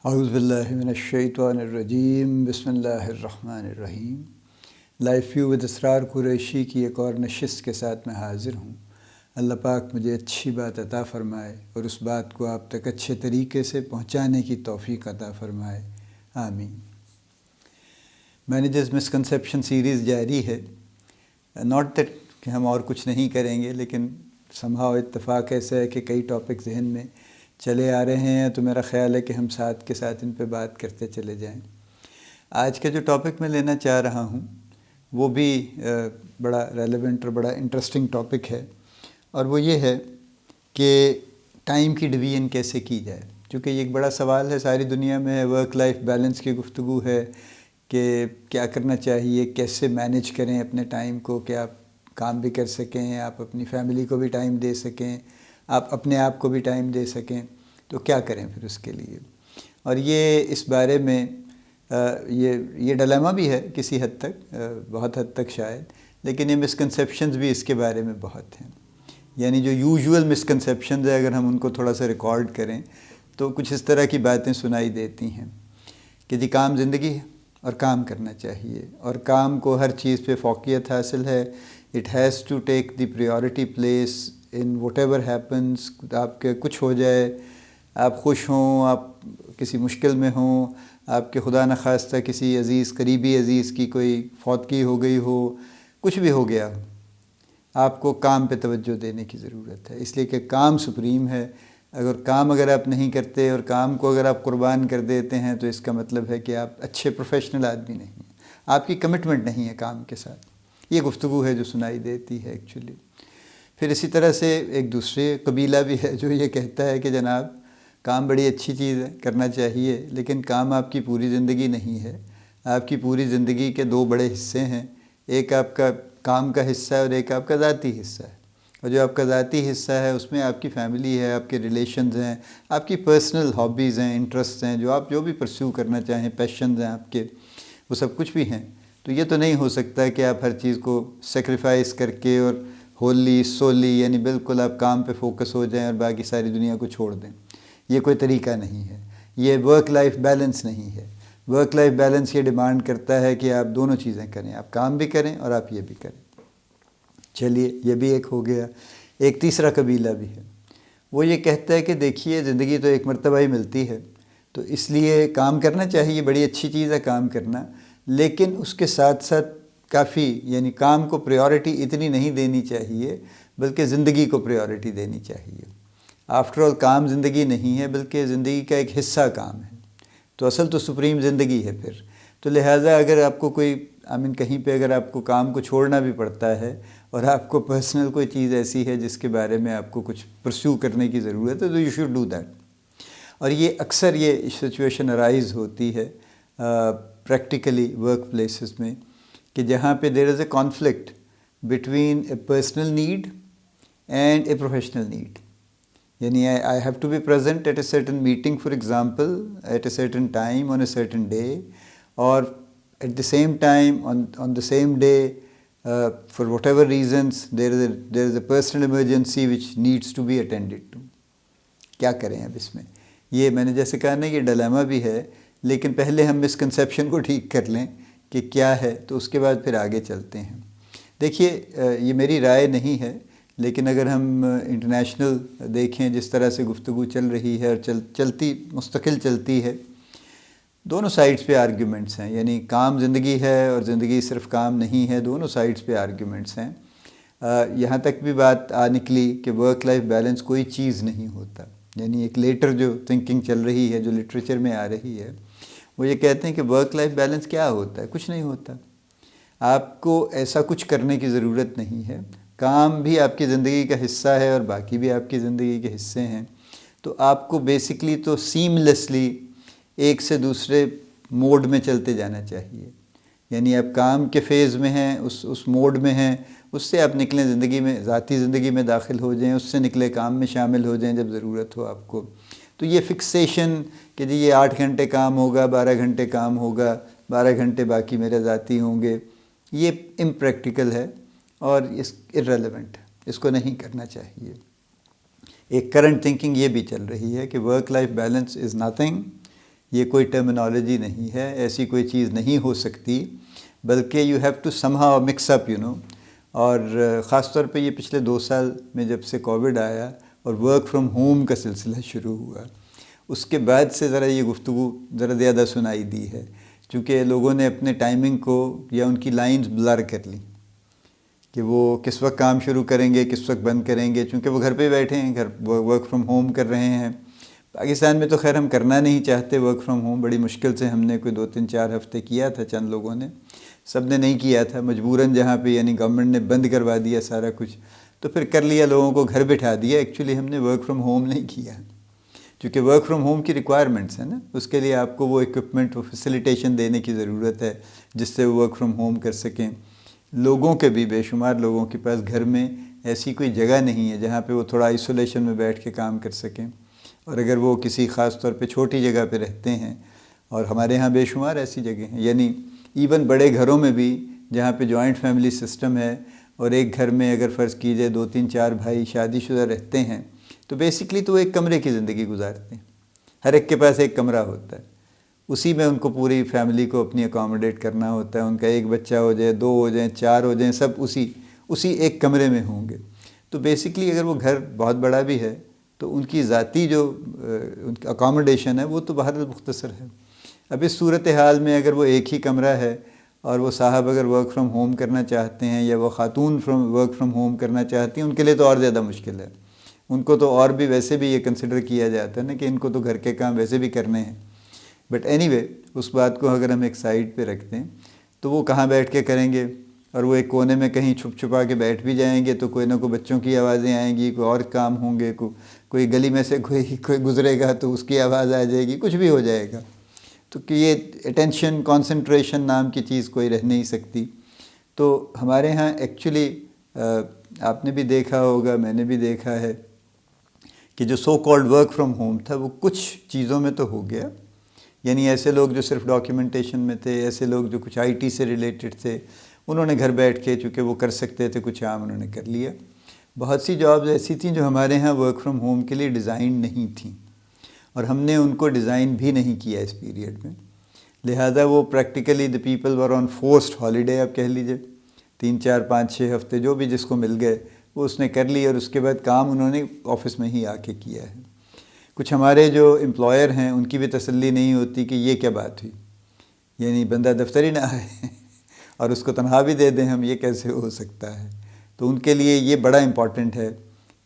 اعوذ باللہ من الشیطان الرجیم، بسم اللہ الرحمن الرحیم۔ لائف ویو ود اسرار قریشی کی ایک اور نشست کے ساتھ میں حاضر ہوں۔ اللہ پاک مجھے اچھی بات عطا فرمائے اور اس بات کو آپ تک اچھے طریقے سے پہنچانے کی توفیق عطا فرمائے، آمین۔ مینیجرز مسکنسیپشن سیریز جاری ہے۔ ناٹ دیٹ کہ ہم اور کچھ نہیں کریں گے، لیکن سمہاؤ اتفاق ایسا ہے کہ کئی ٹاپک ذہن میں چلے آ رہے ہیں، تو میرا خیال ہے کہ ہم ساتھ کے ساتھ ان پہ بات کرتے چلے جائیں۔ آج کا جو ٹاپک میں لینا چاہ رہا ہوں وہ بھی بڑا ریلیونٹ اور بڑا انٹرسٹنگ ٹاپک ہے، اور وہ یہ ہے کہ ٹائم کی ڈویژن کیسے کی جائے، کیونکہ یہ ایک بڑا سوال ہے، ساری دنیا میں ہے، ورک لائف بیلنس کی گفتگو ہے کہ کیا کرنا چاہیے، کیسے مینیج کریں اپنے ٹائم کو کہ آپ کام بھی کر سکیں، آپ اپنی فیملی کو بھی ٹائم دے سکیں، آپ اپنے آپ کو بھی ٹائم دے سکیں، تو کیا کریں پھر اس کے لیے۔ اور یہ اس بارے میں یہ ڈیلیما بھی ہے کسی حد تک، بہت حد تک شاید، لیکن یہ مسکنسیپشنز بھی اس کے بارے میں بہت ہیں۔ یعنی جو یوزول مسکنسیپشنز ہے، اگر ہم ان کو تھوڑا سا ریکارڈ کریں تو کچھ اس طرح کی باتیں سنائی دیتی ہیں کہ جی کام زندگی ہے اور کام کرنا چاہیے، اور کام کو ہر چیز پہ فوقیت حاصل ہے۔ It has to take the priority place in whatever happens. آپ کے کچھ ہو جائے، آپ خوش ہوں، آپ کسی مشکل میں ہوں، آپ کے خدا نخواستہ کسی عزیز قریبی عزیز کی کوئی فوتگی ہو گئی ہو، کچھ بھی ہو گیا ہو، آپ کو کام پہ توجہ دینے کی ضرورت ہے، اس لیے کہ کام سپریم ہے۔ اگر آپ نہیں کرتے اور کام کو اگر آپ قربان کر دیتے ہیں تو اس کا مطلب ہے کہ آپ اچھے پروفیشنل آدمی نہیں ہیں، آپ کی کمٹمنٹ نہیں ہے کام کے ساتھ۔ یہ گفتگو ہے جو سنائی دیتی ہے ایکچولی۔ پھر اسی طرح سے ایک دوسرے قبیلہ بھی ہے جو یہ کہتا ہے کہ جناب کام بڑی اچھی چیز ہے، کرنا چاہیے، لیکن کام آپ کی پوری زندگی نہیں ہے۔ آپ کی پوری زندگی کے دو بڑے حصے ہیں، ایک آپ کا کام کا حصہ ہے اور ایک آپ کا ذاتی حصہ ہے۔ اور جو آپ کا ذاتی حصہ ہے اس میں آپ کی فیملی ہے، آپ کے ریلیشنز ہیں، آپ کی پرسنل ہابیز ہیں، انٹرسٹ ہیں، جو آپ جو بھی پرسیو کرنا چاہیں، پیشنز ہیں آپ کے، وہ سب کچھ بھی ہیں۔ تو یہ تو نہیں ہو سکتا کہ آپ ہر چیز کو سیکریفائس کر کے اور ہوللی سولی، یعنی بالکل آپ کام پہ فوکس ہو جائیں اور باقی ساری دنیا کو چھوڑ دیں۔ یہ کوئی طریقہ نہیں ہے، یہ ورک لائف بیلنس نہیں ہے۔ ورک لائف بیلنس یہ ڈیمانڈ کرتا ہے کہ آپ دونوں چیزیں کریں، آپ کام بھی کریں اور آپ یہ بھی کریں۔ چلیے یہ بھی ایک ہو گیا۔ ایک تیسرا قبیلہ بھی ہے، وہ یہ کہتا ہے کہ دیکھیے زندگی تو ایک مرتبہ ہی ملتی ہے، تو اس لیے کام کرنا چاہیے، بڑی اچھی چیز ہے کام کرنا، لیکن اس کے ساتھ ساتھ کافی، یعنی کام کو پریورٹی اتنی نہیں دینی چاہیے، بلکہ زندگی کو پریورٹی دینی چاہیے۔ آفٹر آل کام زندگی نہیں ہے، بلکہ زندگی کا ایک حصہ کام ہے، تو اصل تو سپریم زندگی ہے پھر۔ تو لہٰذا اگر آپ کو کوئی کہیں پہ اگر آپ کو کام کو چھوڑنا بھی پڑتا ہے اور آپ کو پرسنل کوئی چیز ایسی ہے جس کے بارے میں آپ کو کچھ پرسیو کرنے کی ضرورت ہے، تو یو شوڈ ڈو دیٹ۔ اور یہ اکثر یہ سچویشن ارائز ہوتی ہے پریکٹیکلی ورک پلیسز میں، کہ جہاں پہ there is a conflict between a personal need and a professional need. یعنی I have to be present at a certain meeting, for example, at a certain time on a certain day, or at the same time on the same day, for whatever reasons, there is a personal emergency which needs to be attended to. کیا کریں اب اس میں؟ یہ میں نے جیسے کہا نا، یہ ڈیلیما بھی ہے، لیکن پہلے ہم مسکنسیپشن کو ٹھیک کر لیں کہ کیا ہے، تو اس کے بعد پھر آگے چلتے ہیں۔ دیکھیے یہ میری رائے نہیں ہے، لیکن اگر ہم انٹرنیشنل دیکھیں جس طرح سے گفتگو چل رہی ہے اور مستقل چلتی ہے، دونوں سائڈز پہ آرگیومنٹس ہیں، یعنی کام زندگی ہے اور زندگی صرف کام نہیں ہے، دونوں سائڈز پہ آرگیومنٹس ہیں۔ یہاں تک بھی بات نکلی کہ ورک لائف بیلنس کوئی چیز نہیں ہوتا، یعنی ایک لیٹر جو تھنکنگ چل رہی ہے، جو لٹریچر میں آ رہی ہے، وہ یہ کہتے ہیں کہ ورک لائف بیلنس کیا ہوتا ہے؟ کچھ نہیں ہوتا۔ آپ کو ایسا کچھ کرنے کی ضرورت نہیں ہے، کام بھی آپ کی زندگی کا حصہ ہے اور باقی بھی آپ کی زندگی کے حصے ہیں، تو آپ کو بیسکلی تو سیملیسلی ایک سے دوسرے موڈ میں چلتے جانا چاہیے۔ یعنی آپ کام کے فیز میں ہیں، اس موڈ میں ہیں، اس سے آپ نکلیں، زندگی میں، ذاتی زندگی میں داخل ہو جائیں، اس سے نکلے کام میں شامل ہو جائیں جب ضرورت ہو آپ کو۔ تو یہ فکسیشن کہ جی یہ 8 گھنٹے کام ہوگا، 12 گھنٹے کام ہوگا، 12 گھنٹے باقی میرے ذاتی ہوں گے، یہ امپریکٹیکل ہے اور ارریلیونٹ ہے، اس کو نہیں کرنا چاہیے۔ ایک کرنٹ تھنکنگ یہ بھی چل رہی ہے کہ work life balance is nothing یہ کوئی ٹرمینالوجی نہیں ہے، ایسی کوئی چیز نہیں ہو سکتی، بلکہ you have to somehow mix up اور خاص طور پہ یہ پچھلے 2 سال میں جب سے کووڈ آیا اور ورک فرام ہوم کا سلسلہ شروع ہوا، اس کے بعد سے ذرا یہ گفتگو ذرا زیادہ سنائی دی ہے، چونکہ لوگوں نے اپنے ٹائمنگ کو یا ان کی لائنز بلر کر لیں کہ وہ کس وقت کام شروع کریں گے، کس وقت بند کریں گے، چونکہ وہ گھر پہ بیٹھے ہیں، گھر ورک فرام ہوم کر رہے ہیں۔ پاکستان میں تو خیر ہم کرنا نہیں چاہتے ورک فرام ہوم، بڑی مشکل سے ہم نے کوئی 2-3-4 ہفتے کیا تھا، چند لوگوں نے، سب نے نہیں کیا تھا، مجبوراً جہاں پہ یعنی گورنمنٹ نے بند کروا دیا سارا کچھ، تو پھر کر لیا، لوگوں کو گھر بٹھا دیا۔ ایکچولی ہم نے ورک فرام ہوم نہیں کیا، چونکہ ورک فرام ہوم کی ریکوائرمنٹس ہیں نا، اس کے لیے آپ کو وہ ایکوپمنٹ، وہ فیسیلیٹیشن دینے کی ضرورت ہے جس سے وہ ورک فرام ہوم کر سکیں۔ لوگوں کے بھی بے شمار لوگوں کے پاس گھر میں ایسی کوئی جگہ نہیں ہے جہاں پہ وہ تھوڑا آئسولیشن میں بیٹھ کے کام کر سکیں، اور اگر وہ کسی خاص طور پہ چھوٹی جگہ پہ رہتے ہیں، اور ہمارے ہاں بے شمار ایسی جگہ ہیں، یعنی ایون بڑے گھروں میں بھی جہاں پہ جوائنٹ فیملی سسٹم ہے، اور ایک گھر میں اگر فرض کیجئے 2-3-4 بھائی شادی شدہ رہتے ہیں، تو بیسکلی تو وہ ایک کمرے کی زندگی گزارتے ہیں، ہر ایک کے پاس ایک کمرہ ہوتا ہے، اسی میں ان کو پوری فیملی کو اپنی اکاموڈیٹ کرنا ہوتا ہے، ان کا ایک بچہ ہو جائے، 2 ہو جائیں، 4 ہو جائیں، سب اسی ایک کمرے میں ہوں گے۔ تو بیسکلی اگر وہ گھر بہت بڑا بھی ہے تو ان کی ذاتی جو اکاموڈیشن ہے وہ تو بہرحال مختصر ہے۔ اب اس صورتحال میں اگر وہ ایک ہی کمرہ ہے اور وہ صاحب اگر ورک فرام ہوم کرنا چاہتے ہیں یا وہ خاتون ورک فرام ہوم کرنا چاہتی ہیں، ان کے لیے تو اور زیادہ مشکل ہے، ان کو تو اور بھی ویسے بھی یہ کنسیڈر کیا جاتا ہے نا کہ ان کو تو گھر کے کام ویسے بھی کرنے ہیں۔ بٹ اینی وے، اس بات کو اگر ہم ایک سائڈ پہ رکھتے ہیں تو وہ کہاں بیٹھ کے کریں گے، اور وہ ایک کونے میں کہیں چھپ چھپا کے بیٹھ بھی جائیں گے تو کوئی نہ کوئی بچوں کی آوازیں آئیں گی، کوئی اور کام ہوں گے، کوئی گلی میں سے کوئی گزرے گا تو اس کی آواز آ جائے گی، کچھ بھی ہو جائے گا، تو کہ یہ اٹینشن کنسنٹریشن نام کی چیز کوئی رہ نہیں سکتی۔ تو ہمارے ہاں ایکچولی آپ نے بھی دیکھا ہوگا، میں نے بھی دیکھا ہے کہ جو so called work from home تھا وہ کچھ چیزوں میں تو ہو گیا، یعنی ایسے لوگ جو صرف ڈاکیومنٹیشن میں تھے، ایسے لوگ جو کچھ آئی ٹی سے ریلیٹڈ تھے، انہوں نے گھر بیٹھ کے چونکہ وہ کر سکتے تھے کچھ کام انہوں نے کر لیا۔ بہت سی جابز ایسی تھیں جو ہمارے ہاں ورک فرام ہوم کے لیے ڈیزائن نہیں تھیں، اور ہم نے ان کو ڈیزائن بھی نہیں کیا اس پیریڈ میں، لہذا وہ practically the people were on forced holiday, آپ کہہ لیجئے 3-4-5-6 ہفتے جو بھی جس کو مل گئے وہ اس نے کر لی، اور اس کے بعد کام انہوں نے آفس میں ہی آ کے کیا ہے۔ کچھ ہمارے جو امپلائر ہیں ان کی بھی تسلی نہیں ہوتی کہ یہ کیا بات ہوئی، یعنی بندہ دفتر ہی نہ آئے اور اس کو تنخواہ بھی دے دیں ہم، یہ کیسے ہو سکتا ہے؟ تو ان کے لیے یہ بڑا امپورٹنٹ ہے،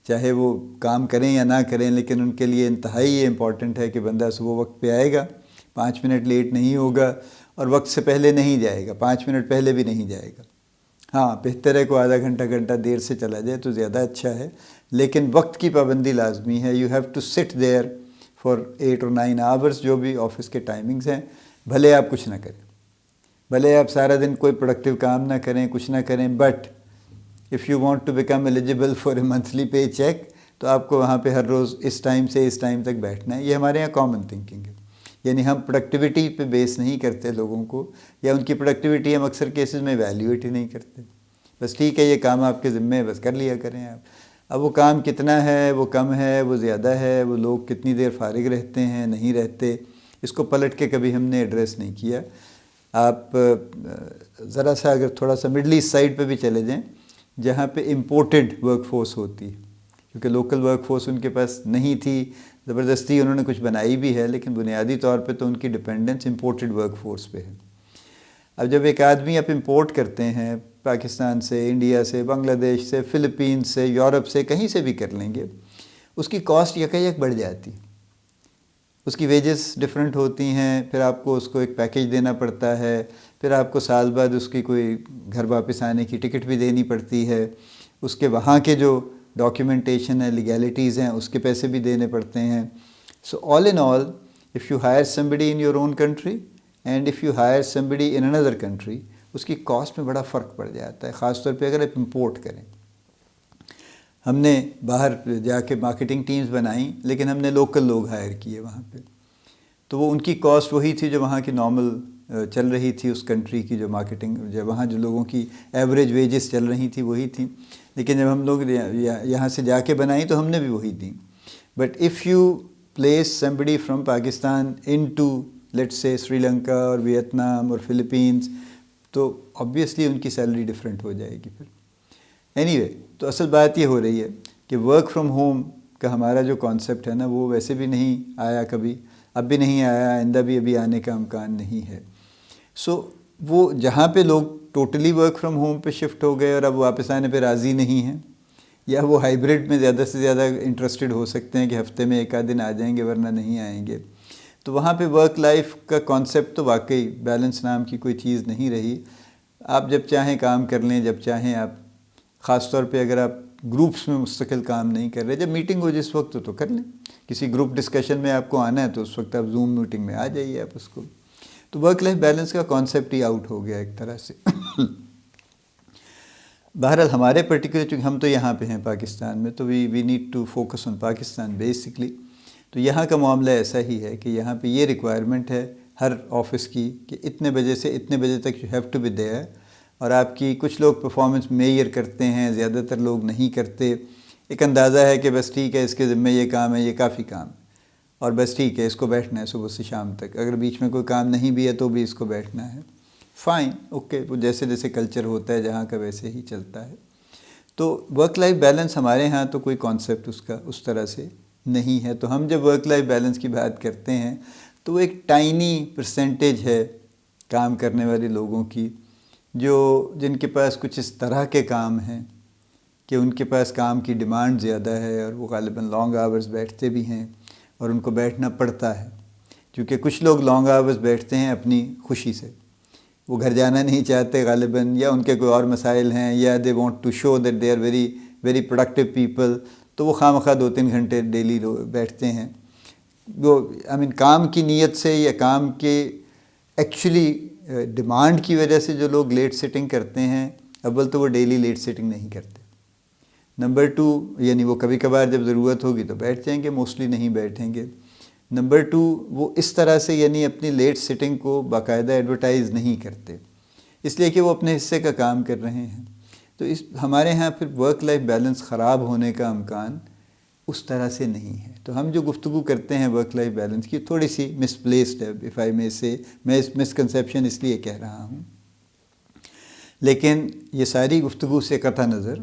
چاہے وہ کام کریں یا نہ کریں، لیکن ان کے لیے انتہائی یہ امپورٹنٹ ہے کہ بندہ صبح وقت پہ آئے گا، 5 منٹ لیٹ نہیں ہوگا، اور وقت سے پہلے نہیں جائے گا، 5 منٹ پہلے بھی نہیں جائے گا۔ ہاں بہتر ہے کوئی آدھا گھنٹہ دیر سے چلا جائے تو زیادہ اچھا ہے، لیکن وقت کی پابندی لازمی ہے۔ You have to sit there for 8 or 9 hours، جو بھی آفس کے ٹائمنگز ہیں، بھلے آپ کچھ نہ کریں، بھلے آپ سارا دن کوئی پروڈکٹیو کام نہ کریں، کچھ نہ کریں، but if you want to become eligible for a monthly pay cheque, تو آپ کو وہاں پہ ہر روز اس ٹائم سے اس ٹائم تک بیٹھنا ہے۔ یہ ہمارے یہاں کامن تھنکنگ ہے، یعنی ہم پروڈکٹیوٹی پہ بیس نہیں کرتے لوگوں کو، یا ان کی پروڈکٹیوٹی ہم اکثر کیسز میں ایویلیویٹ ہی نہیں کرتے، بس ٹھیک ہے یہ کام آپ کے ذمے ہے، بس کر لیا کریں آپ۔ اب وہ کام کتنا ہے، وہ کم ہے، وہ زیادہ ہے، وہ لوگ کتنی دیر فارغ رہتے ہیں نہیں رہتے، اس کو پلٹ کے کبھی ہم نے ایڈریس نہیں کیا۔ آپ ذرا سا اگر تھوڑا سا مڈل ایسٹ سائڈ پہ بھی چلے جائیں جہاں پہ امپورٹڈ ورک فورس ہوتی ہے، کیونکہ لوکل ورک فورس ان کے پاس نہیں تھی، زبردستی انہوں نے کچھ بنائی بھی ہے، لیکن بنیادی طور پہ تو ان کی ڈپینڈنس امپورٹڈ ورک فورس پہ ہے۔ اب جب ایک آدمی آپ امپورٹ کرتے ہیں پاکستان سے، انڈیا سے، بنگلہ دیش سے، فلپین سے، یورپ سے، کہیں سے بھی کر لیں گے، اس کی کاسٹ یک بڑھ جاتی، اس کی ویجز ڈیفرنٹ ہوتی ہیں، پھر آپ کو اس کو ایک پیکیج دینا پڑتا ہے، پھر آپ کو سال بعد اس کی کوئی گھر واپس آنے کی ٹکٹ بھی دینی پڑتی ہے، اس کے وہاں کے جو ڈاکیومنٹیشن ہے، لیگیلٹیز ہیں، اس کے پیسے بھی دینے پڑتے ہیں۔ So all in all, if you hire somebody in your own country and if you hire somebody in another country، اس کی کاسٹ میں بڑا فرق پڑ جاتا ہے، خاص طور پہ اگر آپ امپورٹ کریں۔ ہم نے باہر جا کے مارکیٹنگ ٹیمز بنائیں، لیکن ہم نے لوکل لوگ ہائر کیے وہاں پہ، تو وہ ان کی کاسٹ وہی تھی جو وہاں کی نارمل چل رہی تھی، اس کنٹری کی جو مارکیٹنگ، جو وہاں جو لوگوں کی ایوریج ویجز چل رہی تھی وہی تھیں، لیکن جب ہم لوگ یہاں سے جا کے بنائیں تو ہم نے بھی وہی دیں۔ But if you place somebody from Pakistan into, let's say, Sri Lanka or Vietnam or Philippines, تو obviously ان کی سیلری ڈفرینٹ ہو جائے گی پھر. اینی تو اصل بات یہ ہو رہی ہے کہ ورک فرام ہوم کا ہمارا جو کانسیپٹ ہے نا وہ ویسے بھی نہیں آیا کبھی، اب بھی نہیں آیا، آئندہ بھی ابھی آنے کا امکان نہیں ہے. سو وہ جہاں پہ لوگ ٹوٹلی ورک فرام ہوم پہ شفٹ ہو گئے اور اب واپس آنے پہ راضی نہیں ہیں، یا وہ ہائیبرڈ میں زیادہ سے زیادہ انٹرسٹڈ ہو سکتے ہیں کہ ہفتے میں ایک آدھ دن آ جائیں گے ورنہ نہیں آئیں گے، تو وہاں پہ ورک لائف کا کانسیپٹ تو واقعی بیلنس نام کی کوئی چیز نہیں رہی. آپ جب چاہیں کام کر لیں، جب چاہیں آپ، خاص طور پہ اگر آپ گروپس میں مستقل کام نہیں کر رہے، جب میٹنگ ہو جس وقت تو کر لیں. کسی گروپ ڈسکشن میں آپ کو آنا ہے تو اس وقت آپ زوم میٹنگ میں آ جائیے آپ اس کو. تو ورک لائف بیلنس کا کانسیپٹ ہی آؤٹ ہو گیا ایک طرح سے. بہرحال ہمارے پرٹیکولر، چونکہ ہم تو یہاں پہ ہیں پاکستان میں، تو we need to focus on Pakistan basically. تو یہاں کا معاملہ ایسا ہی ہے کہ یہاں پہ یہ ریکوائرمنٹ ہے ہر آفس کی کہ اتنے بجے سے اتنے بجے تک you have to be there. اور آپ کی کچھ لوگ پرفارمنس میئر کرتے ہیں، زیادہ تر لوگ نہیں کرتے. ایک اندازہ ہے کہ بس ٹھیک ہے اس کے ذمہ یہ کام ہے، یہ کافی کام ہے، اور بس ٹھیک ہے اس کو بیٹھنا ہے صبح سے شام تک. اگر بیچ میں کوئی کام نہیں بھی ہے تو بھی اس کو بیٹھنا ہے. فائن، اوکے، وہ جیسے جیسے کلچر ہوتا ہے جہاں کا ویسے ہی چلتا ہے. تو ورک لائف بیلنس ہمارے ہاں تو کوئی کانسیپٹ اس کا اس طرح سے نہیں ہے. تو ہم جب ورک لائف بیلنس کی بات کرتے ہیں تو وہ ایک ٹائنی پرسنٹیج ہے کام کرنے والے لوگوں کی، جن کے پاس کچھ اس طرح کے کام ہیں کہ ان کے پاس کام کی ڈیمانڈ زیادہ ہے، اور وہ غالباً لانگ آورز بیٹھتے بھی ہیں اور ان کو بیٹھنا پڑتا ہے. کیونکہ کچھ لوگ لانگ آورز بیٹھتے ہیں اپنی خوشی سے، وہ گھر جانا نہیں چاہتے غالباً، یا ان کے کوئی اور مسائل ہیں، یا they want to show that they are very very productive people, تو وہ خواہ 2-3 گھنٹے ڈیلی بیٹھتے ہیں. وہ کام کی نیت سے یا کام کے ایکچولی ڈیمانڈ کی وجہ سے جو لوگ لیٹ سٹنگ کرتے ہیں، اول تو وہ ڈیلی لیٹ سٹنگ نہیں کرتے. نمبر 2، یعنی وہ کبھی کبھار جب ضرورت ہوگی تو بیٹھ جائیں گے، موسٹلی نہیں بیٹھیں گے. نمبر 2، وہ اس طرح سے یعنی اپنی لیٹ سٹنگ کو باقاعدہ ایڈورٹائز نہیں کرتے، اس لیے کہ وہ اپنے حصے کا کام کر رہے ہیں. تو ہمارے ہاں پھر ورک لائف بیلنس خراب ہونے کا امکان اس طرح سے نہیں ہے. تو ہم جو گفتگو کرتے ہیں ورک لائف بیلنس کی، تھوڑی سی مس پلیسڈ ہے، اف آئی مے سے. میں اس مسکنسیپشن اس لیے کہہ رہا ہوں، لیکن یہ ساری گفتگو سے قطع نظر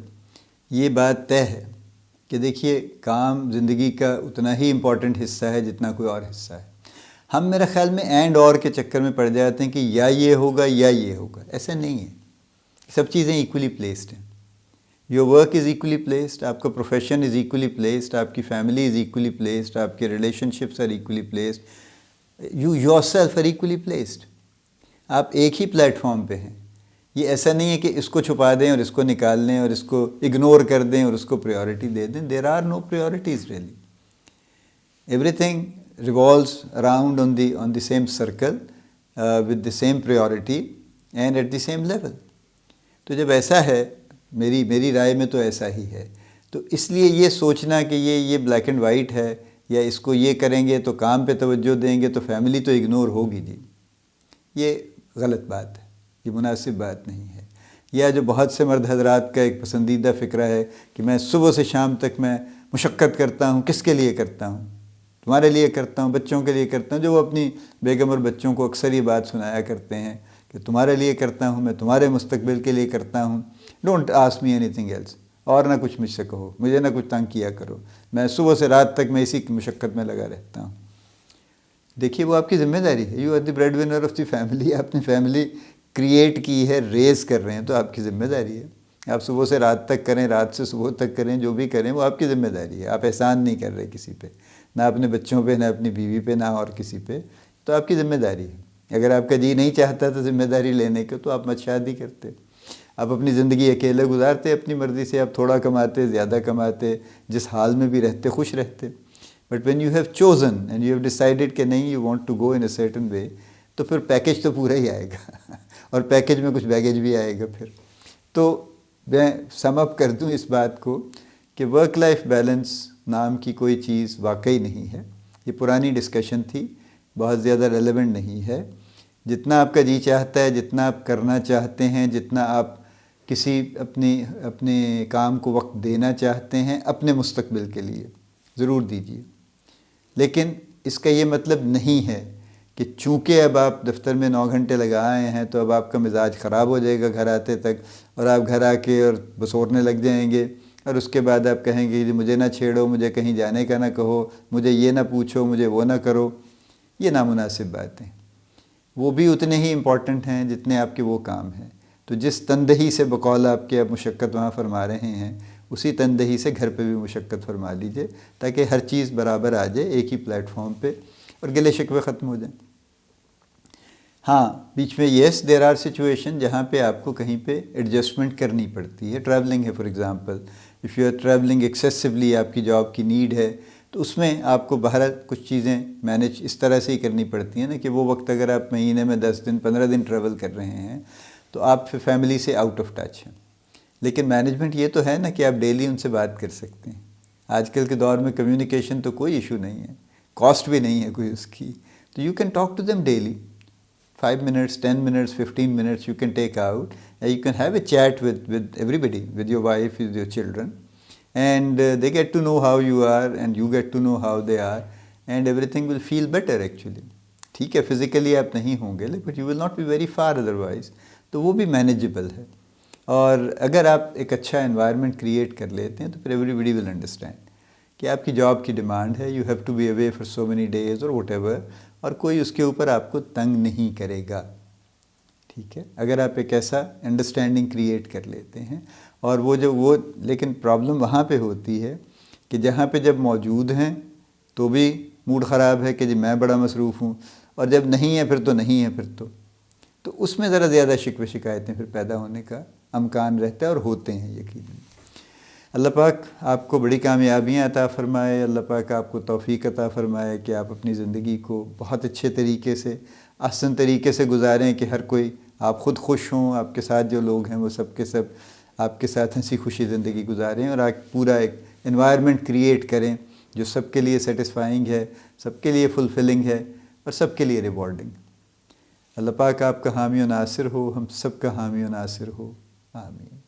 یہ بات طے ہے کہ دیکھیے کام زندگی کا اتنا ہی امپورٹنٹ حصہ ہے جتنا کوئی اور حصہ ہے. ہم میرے خیال میں اینڈ اور کے چکر میں پڑ جاتے ہیں کہ یا یہ ہوگا یا یہ ہوگا. ایسا نہیں ہے، سب چیزیں ایکولی پلیسڈ ہیں. Your work is equally placed, آپ کا پروفیشن از ایکولی پلیسڈ، آپ کی فیملی از ایکولی پلیسڈ، آپ کے relationships are equally placed, you yourself are equally placed. آپ ایک ہی پلیٹ فارم پہ ہیں. یہ ایسا نہیں ہے کہ اس کو چھپا دیں اور اس کو نکال لیں اور اس کو اگنور کر دیں اور اس کو پریورٹی دے دیں. There are no priorities really. Everything revolves around on the same circle with the same priority and at the same level. تو جب ایسا ہے، میری رائے میں تو ایسا ہی ہے. تو اس لیے یہ سوچنا کہ یہ بلیک اینڈ وائٹ ہے، یا اس کو یہ کریں گے تو کام پہ توجہ دیں گے تو فیملی تو اگنور ہوگی، جی یہ غلط بات ہے، یہ مناسب بات نہیں ہے. یا جو بہت سے مرد حضرات کا ایک پسندیدہ فکرہ ہے کہ میں صبح سے شام تک میں مشقت کرتا ہوں. کس کے لیے کرتا ہوں؟ تمہارے لیے کرتا ہوں، بچوں کے لیے کرتا ہوں. جو وہ اپنی بیگم اور بچوں کو اکثر یہ بات سنایا کرتے ہیں کہ تمہارے لیے کرتا ہوں، میں تمہارے مستقبل کے لیے کرتا ہوں. Don't ask me anything else. اور نہ کچھ مجھ سے کہو، مجھے نہ کچھ تنگ کیا کرو، میں صبح سے رات تک میں اسی کی مشقت میں لگا رہتا ہوں. دیکھیے وہ آپ کی ذمہ داری ہے. You are the breadwinner of the family. آپ نے فیملی کریٹ کی ہے، ریز کر رہے ہیں، تو آپ کی ذمہ داری ہے. آپ صبح سے رات تک کریں، رات سے صبح تک کریں، جو بھی کریں وہ آپ کی ذمہ داری ہے. آپ احسان نہیں کر رہے کسی پہ، نہ اپنے بچوں پہ، نہ اپنی بیوی پہ، نہ اور کسی پہ. تو آپ کی ذمہ داری ہے. اگر آپ کا جی نہیں چاہتا تو ذمہ داری لینے کو، تو آپ مت شادی کرتے. آپ اپنی زندگی اکیلے گزارتے اپنی مرضی سے. آپ تھوڑا کماتے، زیادہ کماتے، جس حال میں بھی رہتے خوش رہتے. But when you have chosen and you have decided کہ نہیں، you want to go in a certain way, تو پھر پیکیج تو پورا ہی آئے گا اور پیکیج میں کچھ بیگیج بھی آئے گا پھر. تو میں سم اپ کر دوں اس بات کو کہ ورک لائف بیلنس نام کی کوئی چیز واقعی نہیں ہے. یہ پرانی ڈسکشن تھی، بہت زیادہ ریلیونٹ نہیں ہے. جتنا آپ کا جی چاہتا ہے، جتنا آپ کرنا چاہتے ہیں، جتنا آپ کسی اپنے کام کو وقت دینا چاہتے ہیں اپنے مستقبل کے لیے، ضرور دیجیے. لیکن اس کا یہ مطلب نہیں ہے کہ چونکہ اب آپ دفتر میں 9 گھنٹے لگا آئے ہیں تو اب آپ کا مزاج خراب ہو جائے گا گھر آتے تک، اور آپ گھر آ کے اور بسورنے لگ جائیں گے، اور اس کے بعد آپ کہیں گے مجھے نہ چھیڑو، مجھے کہیں جانے کا نہ کہو، مجھے یہ نہ پوچھو، مجھے وہ نہ کرو۔ یہ نامناسب باتیں، وہ بھی اتنے ہی امپورٹنٹ ہیں جتنے آپ کے وہ کام ہیں۔ تو جس تندہی سے بقول آپ کے اب مشقت وہاں فرما رہے ہیں، اسی تندہی سے گھر پہ بھی مشقت فرما لیجئے، تاکہ ہر چیز برابر آ جائے ایک ہی پلیٹ فارم پہ، اور گلے شکوے ختم ہو جائیں۔ ہاں بیچ میں یس دیر آر سچویشن جہاں پہ آپ کو کہیں پہ ایڈجسٹمنٹ کرنی پڑتی ہے۔ ٹریولنگ ہے for example, if you are travelling excessively, آپ کی جاب کی نیڈ ہے، تو اس میں آپ کو بہرحال کچھ چیزیں مینیج اس طرح سے ہی کرنی پڑتی ہیں نا کہ وہ وقت اگر آپ مہینے میں 10 دن 15 دن ٹریول کر رہے ہیں تو آپ فیملی سے آؤٹ آف ٹچ ہیں۔ لیکن مینجمنٹ یہ تو ہے نا کہ آپ ڈیلی ان سے بات کر سکتے ہیں۔ آج کل کے دور میں کمیونیکیشن تو کوئی ایشو نہیں ہے، کاسٹ بھی نہیں ہے کوئی اس کی، تو you can talk to them daily, 5 minutes, 10 minutes, 15 minutes you can take out, and you can have a chat with everybody, with your wife, with your children, and they get to know how you are and you get to know how they are, and everything will feel better actually. ٹھیک ہے physically آپ نہیں ہوں گے but you will not be very far otherwise، تو وہ بھی manageable ہے۔ اور اگر آپ ایک اچھا انوائرمنٹ کریٹ کر لیتے ہیں تو پھر ایوری بڈی ول انڈرسٹینڈ کہ آپ کی جاب کی ڈیمانڈ ہے، you have to be away for so many days اور واٹ ایور، اور کوئی اس کے اوپر آپ کو تنگ نہیں کرے گا۔ ٹھیک ہے، اگر آپ ایک ایسا انڈرسٹینڈنگ کریٹ کر لیتے ہیں، اور وہ لیکن پرابلم وہاں پہ ہوتی ہے کہ جہاں پہ جب موجود ہیں تو بھی موڈ خراب ہے کہ جی میں بڑا مصروف ہوں، اور جب نہیں ہے پھر تو نہیں ہے، پھر تو اس میں ذرا زیادہ شکوے شکایتیں پھر پیدا ہونے کا امکان رہتا ہے، اور ہوتے ہیں یقیناً۔ اللہ پاک آپ کو بڑی کامیابیاں عطا فرمائے، اللہ پاک آپ کو توفیق عطا فرمائے کہ آپ اپنی زندگی کو بہت اچھے طریقے سے، احسن طریقے سے گزاریں، کہ ہر کوئی، آپ خود خوش ہوں، آپ کے ساتھ جو لوگ ہیں وہ سب کے سب آپ کے ساتھ ہنسی خوشی زندگی گزاریں، اور آپ پورا ایک انوائرمنٹ کریٹ کریں جو سب کے لیے سیٹسفائنگ ہے، سب کے لیے فلفلنگ ہے، اور سب کے لیے ریوارڈنگ۔ اللہ پاک آپ کا حامی و ناصر ہو، ہم سب کا حامی و ناصر ہو، آمین۔